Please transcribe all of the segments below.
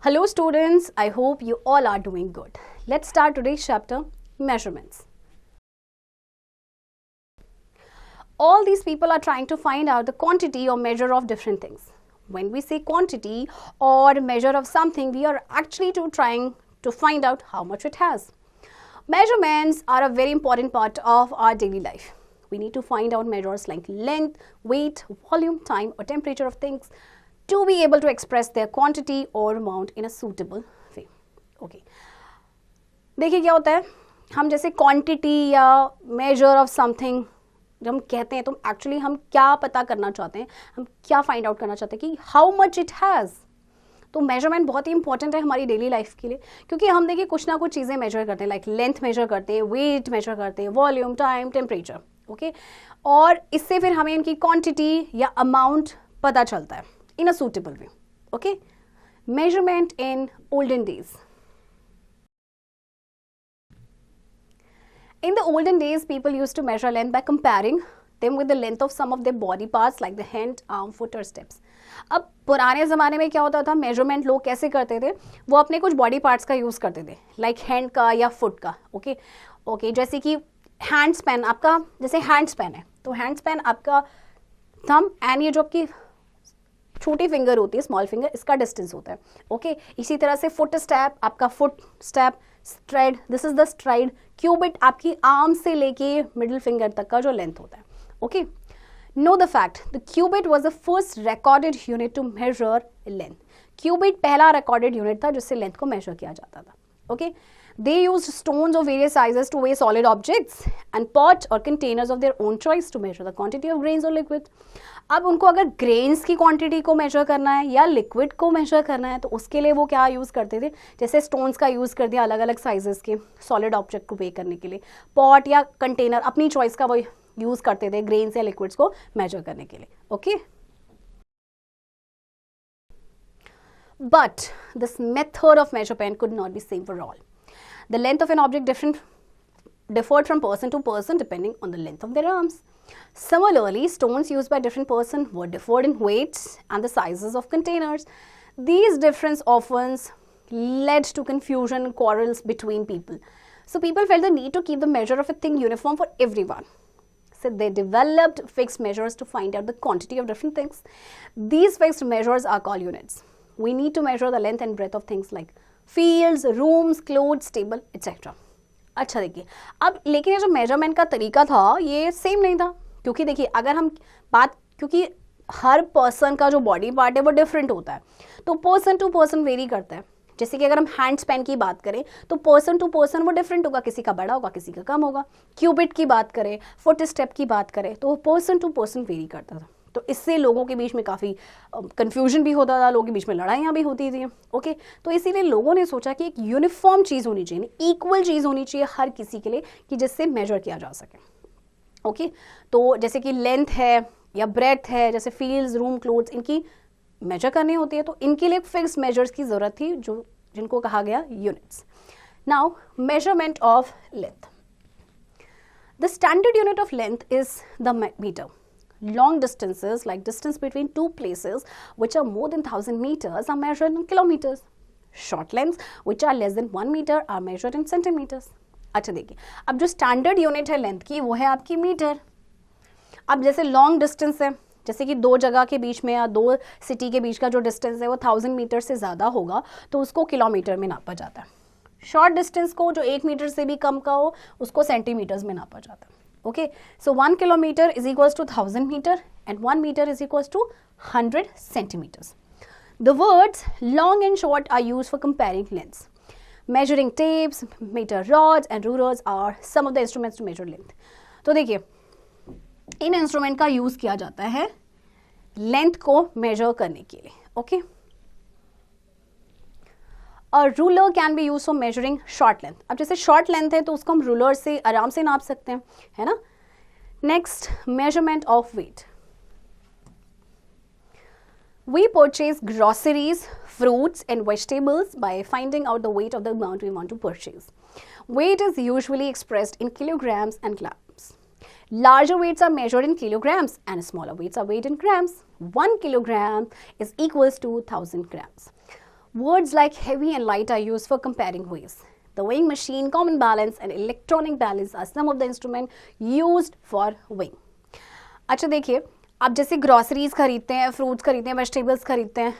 Hello students, I hope you all are doing good. Let's start today's chapter, measurements. All these people are trying to find out the quantity or measure of different things. When we say quantity or measure of something, we are actually trying to find out how much it has. Measurements are a very important part of our daily life. We need to find out measures like length, weight, volume, time or temperature of things to be able to express their quantity or amount in a suitable way. Okay. देखिए क्या होता है, हम जैसे quantity या measure of something जब हम कहते हैं तो एक्चुअली हम क्या पता करना चाहते हैं, हम क्या फाइंड आउट करना चाहते हैं कि हाउ मच इट हैज़. तो मेजरमेंट बहुत ही इंपॉर्टेंट है हमारी डेली लाइफ के लिए, क्योंकि हम देखिए कुछ ना कुछ चीज़ें मेजर करते हैं, लाइक लेंथ मेजर करते हैं, वेट मेजर करते हैं, वॉल्यूम, टाइम, टेम्परेचर. ओके, और इससे फिर हमें इनकी क्वांटिटी या अमाउंट पता चलता है in a suitable way. Okay, measurement in olden days. In the olden days, people used to measure length by comparing them with the length of some of their body parts like the hand, arm, foot or steps. अब पुराने ज़माने में क्या होता था, measurement लोग कैसे करते थे, वो अपने कुछ बॉडी पार्ट्स का यूज़ करते थे, लाइक हैंड का या फुट का. ओके, जैसे कि हैंड स्पैन आपका, जैसे हैंड स्पैन है तो हैंड स्पैन आपका थंब एंड ये जो आपकी छोटी फिंगर होती है, स्मॉल फिंगर, इसका डिस्टेंस होता है. ओके, इसी तरह से फुट स्टेप, आपका foot step, stride, this is the stride. Cubit आपकी आर्म से लेके मिडिल फिंगर तक का जो लेंथ होता है. Okay, know the fact the cubit was the first recorded unit to measure length. Cubit पहला रिकॉर्डेड यूनिट था जिससे लेंथ को मेजर किया जाता था. Okay, they used stones of various sizes to weigh solid objects and pots or containers of their own choice to measure the quantity of grains or liquid. अब उनको अगर grains की क्वांटिटी को major करना है या लिक्विड को major करना है तो उसके लिए वो क्या यूज़ करते थे, जैसे स्टोन्स का यूज़ कर दिया अलग अलग साइजेस के सॉलिड ऑब्जेक्ट को वे करने के लिए. पॉट या कंटेनर अपनी चॉइस का वो यूज़ करते थे ग्रेन्स या लिक्विड्स को मेजर करने के लिए. Okay, but this method of measurement could not be same for all. The length of an object differed from person to person depending on the length of their arms. Similarly, stones used by different persons were differed in weights and the sizes of containers. These differences often led to confusion and quarrels between people. So people felt the need to keep the measure of a thing uniform for everyone. So they developed fixed measures to find out the quantity of different things. These fixed measures are called units. We need to measure the length and breadth of things like fields, rooms, clothes, table, etc. अच्छा देखिए, अब लेकिन ये जो measurement का तरीका था ये सेम नहीं था, क्योंकि देखिए अगर हम बात, क्योंकि हर पर्सन का जो बॉडी पार्ट है वो डिफरेंट होता है, तो पर्सन टू पर्सन वेरी करता है. जैसे कि अगर हम हैंड स्पैन की बात करें तो पर्सन टू पर्सन वो डिफरेंट होगा, किसी का बड़ा होगा, किसी का कम होगा. क्यूबिट की बात करें, फुट स्टेप की बात करें तो पर्सन टू पर्सन वेरी करता था. तो इससे लोगों के बीच में काफ़ी कन्फ्यूजन भी होता था, लोगों के बीच में लड़ाइयाँ भी होती थी. ओके, तो इसीलिए लोगों ने सोचा कि एक यूनिफॉर्म चीज़ होनी चाहिए, इक्वल चीज़ होनी चाहिए हर किसी के लिए कि जिससे मेजर किया जा सके. ओके, तो जैसे कि लेंथ है या ब्रेथ है, जैसे फील्ड्स, रूम, क्लोथ्स, इनकी मेजर करनी होती है तो इनके लिए फिक्स मेजर्स की ज़रूरत थी जिनको कहा गया units. Now measurement of length. The standard unit of length is the metre. Long distances, like distance between two places which are more than 1000 meters, are measured in kilometers. Short lengths which are less than 1 meter are measured in centimeters. अच्छा देखिए, अब जो standard unit है length की वो है आपकी metre. अब जैसे लॉन्ग डिस्टेंस है, जैसे कि दो जगह के बीच में या दो सिटी के बीच का जो डिस्टेंस है वो 1000 मीटर से ज़्यादा होगा तो उसको किलोमीटर में नापा जाता है. शॉर्ट डिस्टेंस को जो 1 मीटर से भी कम का हो उसको सेंटीमीटर्स में नापा जाता है. Okay, so 1 kilometer is equals to 1000 meter and 1 meter is equals to 100 centimeters. The words long and short are used for comparing lengths. Measuring tapes, meter rods and rulers are some of the instruments to measure length. तो देखिए इन instrument का use किया जाता है length को major करने के लिए. ओके, और ruler can be use for measuring short length. अब जैसे शॉर्ट लेंथ है तो उसको हम रूलर से आराम से नाप सकते हैं, है ना. Next, measurement of weight. We purchase groceries, fruits and vegetables by finding out the weight of the amount we want to purchase. Weight is usually expressed in kilograms and grams. Larger weights are measured in kilograms and smaller weights are weighed in grams. 1 kilogram is equals to 1000 grams. Words like heavy and light are used for comparing weights. The weighing machine, common balance and electronic balance are some of the instruments used for weighing. अच्छा देखिए, आप जैसे groceries खरीदते हैं, fruits खरीदते हैं, vegetables खरीदते हैं,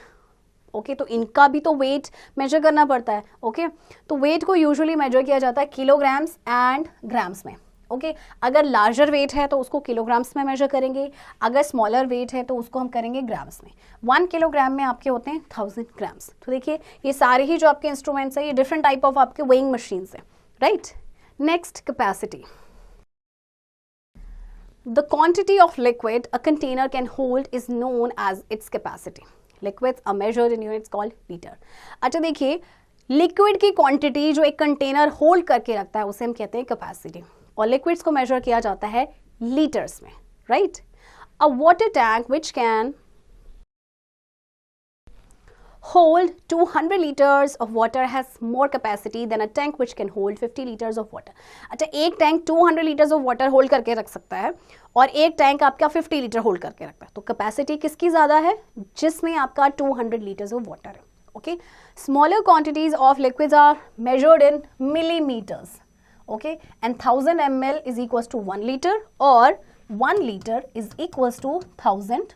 ओके तो इनका भी तो वेट मेजर करना पड़ता है. ओके तो वेट को यूजुअली मेजर किया जाता है किलोग्राम्स एंड ग्राम्स में. ओके अगर लार्जर वेट है तो उसको किलोग्राम्स में मेजर करेंगे, अगर स्मॉलर वेट है तो उसको हम करेंगे ग्राम्स में. 1 किलोग्राम में आपके होते हैं 1000 ग्राम्स. तो देखिए ये सारे ही जो आपके इंस्ट्रूमेंट्स हैं ये डिफरेंट टाइप ऑफ आपके वेइंग मशीन्स हैं, right. Next, capacity. The quantity of liquid a container can hold is known as its capacity. Liquids are measured in units called liter. अच्छा देखिए, लिक्विड की क्वांटिटी जो एक container hold करके रखता है उसे हम कहते हैं कैपेसिटी, और लिक्विड्स को मेजर किया जाता है लीटर्स में, right. A water tank which can hold 200 liters of water has more capacity than a tank which can hold 50 liters of water. अच्छा एक tank 200 liters of water hold करके रख सकता है और एक टैंक आपका 50 लीटर होल्ड करके रखता है. तो कैपेसिटी किसकी ज़्यादा है? जिसमें आपका 200 liters of water है. Okay smaller quantities of liquids are measured in millimetres. Okay and 1000 ml is equals to 1 litre और 1 litre is equals to 1000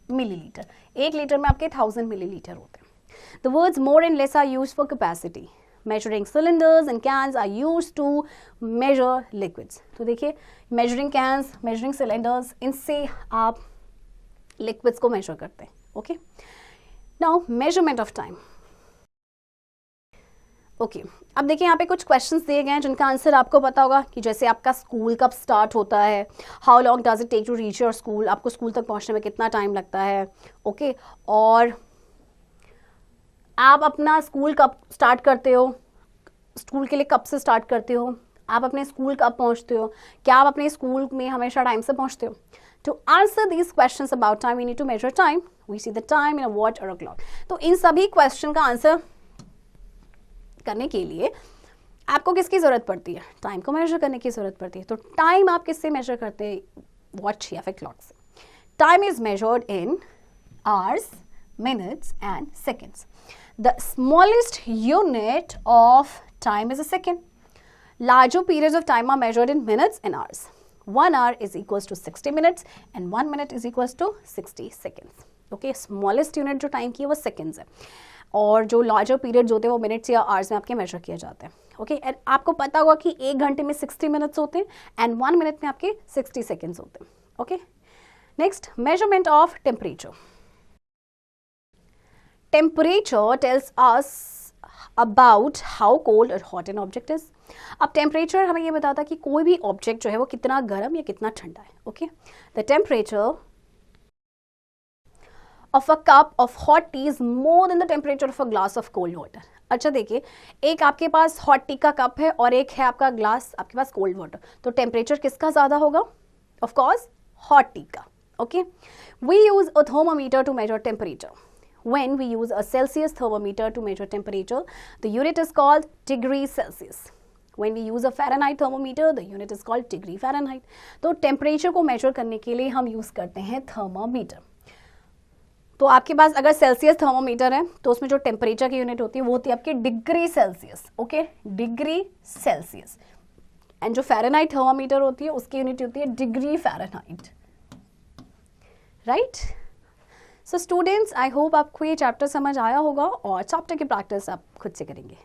millilitre. 1 litre में आपके 1000 मिलीलीटर होते हैं. The words more and less are used for capacity. Measuring cylinders and cans are used to measure liquids. तो देखिए measuring cans, measuring cylinders, इनसे आप liquids को measure करते हैं. Okay. Now measurement of time. Okay. अब देखिए यहाँ पे कुछ questions दिए गए हैं जिनका आंसर आपको पता होगा कि जैसे आपका स्कूल कब स्टार्ट होता है, how long does it take to reach your school, आपको स्कूल तक पहुँचने में कितना टाइम लगता है. ओके और आप अपना स्कूल कब स्टार्ट करते हो, स्कूल के लिए कब से स्टार्ट करते हो, आप अपने स्कूल कब पहुंचते हो, क्या आप अपने स्कूल में हमेशा टाइम से पहुंचते हो. To answer these questions about time we need to measure time. We see the time in a watch और अ क्लॉक. तो इन सभी क्वेश्चन का आंसर करने के लिए आपको किसकी ज़रूरत पड़ती है? टाइम को मेजर करने की ज़रूरत पड़ती है. तो टाइम आप किससे मेजर करते हैं? वॉच या फिर क्लॉक से. Time is measured in hours, minutes and seconds. The smallest unit of time is a second. Larger periods of time are measured in minutes and hours. 1 hour is equals to 60 minutes and 1 minute is equals to 60 seconds. Okay, smallest unit जो time की है वो seconds है और जो larger periods होते हैं वो minutes या hours में आपके measure किए जाते हैं. Okay, and आपको पता होगा कि 1 घंटे में 60 minutes होते हैं and 1 minute में आपके 60 seconds होते हैं. Okay, next, measurement of temperature. Temperature tells us about how cold or hot an object is. अब टेम्परेचर हमें ये बताता है कि कोई भी ऑब्जेक्ट जो है वो कितना गर्म या कितना ठंडा है. Okay the temperature of a cup of hot tea is more than the temperature of a glass of cold water. अच्छा देखिए, एक आपके पास हॉट टी का कप है और एक है आपका ग्लास आपके पास कोल्ड वाटर. तो टेम्परेचर किसका ज़्यादा होगा? ऑफ कोर्स हॉट टी का. Okay we use a thermometer to measure temperature. When we use a Celsius thermometer to measure temperature, the unit is called degree Celsius. When we use a Fahrenheit thermometer, the unit is called degree Fahrenheit. तो temperature को major करने के लिए हम use करते हैं thermometer. तो आपके पास अगर सेल्सियस थर्मोमीटर है तो उसमें जो टेम्परेचर की यूनिट होती है वो होती है आपकी degree Celsius. Okay degree Celsius. And जो फ़ारेनहाइट थर्मोमीटर होती है उसकी यूनिट होती है degree Fahrenheit. Right. So students, I hope आपको ये चैप्टर समझ आया होगा और चैप्टर की प्रैक्टिस आप खुद से करेंगे.